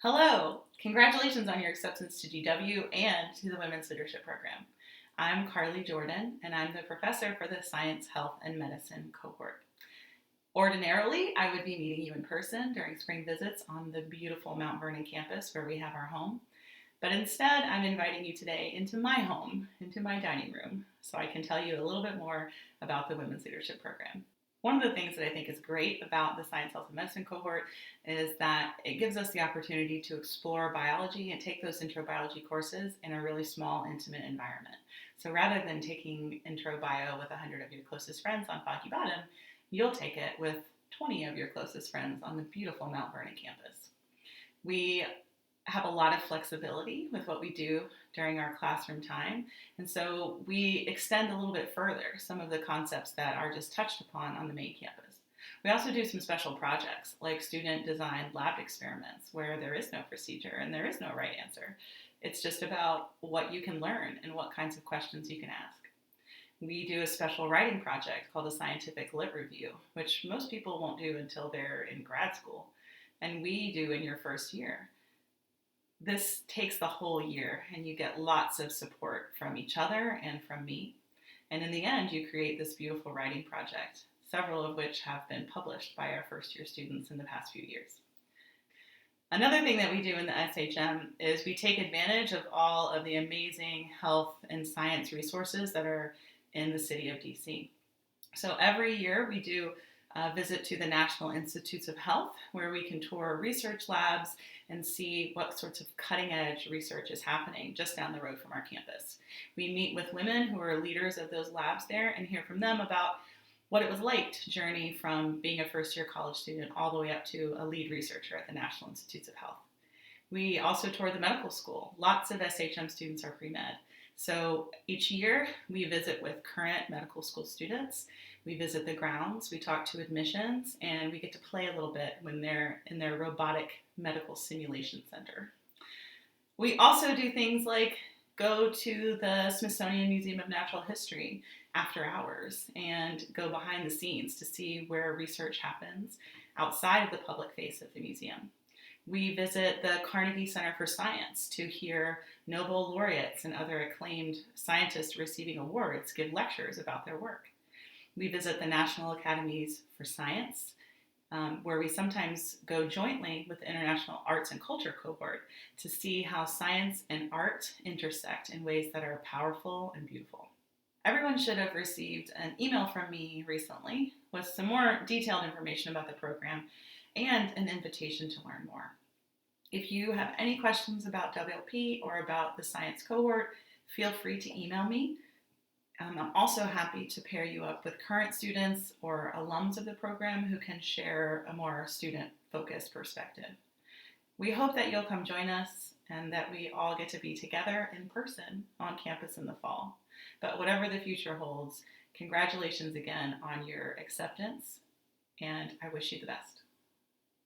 Hello! Congratulations on your acceptance to GW and to the Women's Leadership Program. I'm Carly Jordan, and I'm the professor for the Science, Health, and Medicine cohort. Ordinarily, I would be meeting you in person during spring visits on the beautiful Mount Vernon campus where we have our home. But instead, I'm inviting you today into my home, into my dining room, so I can tell you a little bit more about the Women's Leadership Program. One of the things that I think is great about the Science, Health, and Medicine cohort is that it gives us the opportunity to explore biology and take those intro biology courses in a really small, intimate environment. So rather than taking intro bio with 100 of your closest friends on Foggy Bottom, you'll take it with 20 of your closest friends on the beautiful Mount Vernon campus. We have a lot of flexibility with what we do during our classroom time. And so we extend a little bit further some of the concepts that are just touched upon on the main campus. We also do some special projects like student designed lab experiments where there is no procedure and there is no right answer. It's just about what you can learn and what kinds of questions you can ask. We do a special writing project called a scientific lit review, which most people won't do until they're in grad school, and we do in your first year. This takes the whole year, and you get lots of support from each other and from me. And in the end, you create this beautiful writing project, several of which have been published by our first year students in the past few years. Another thing that we do in the SHM is we take advantage of all of the amazing health and science resources that are in the city of DC. So every year we do a visit to the National Institutes of Health, where we can tour research labs and see what sorts of cutting-edge research is happening just down the road from our campus. We meet with women who are leaders of those labs there and hear from them about what it was like to journey from being a first-year college student all the way up to a lead researcher at the National Institutes of Health. We also tour the medical school. Lots of SHM students are pre-med. So each year we visit with current medical school students. We visit the grounds, we talk to admissions, and we get to play a little bit when they're in their robotic medical simulation center. We also do things like go to the Smithsonian Museum of Natural History after hours and go behind the scenes to see where research happens outside of the public face of the museum. We visit the Carnegie Center for Science to hear Nobel laureates and other acclaimed scientists receiving awards give lectures about their work. We visit the National Academies for Science, where we sometimes go jointly with the International Arts and Culture cohort to see how science and art intersect in ways that are powerful and beautiful. Everyone should have received an email from me recently with some more detailed information about the program and an invitation to learn more. If you have any questions about WLP or about the science cohort, feel free to email me. I'm also happy to pair you up with current students or alums of the program who can share a more student-focused perspective. We hope that you'll come join us and that we all get to be together in person on campus in the fall. But whatever the future holds, congratulations again on your acceptance, and I wish you the best.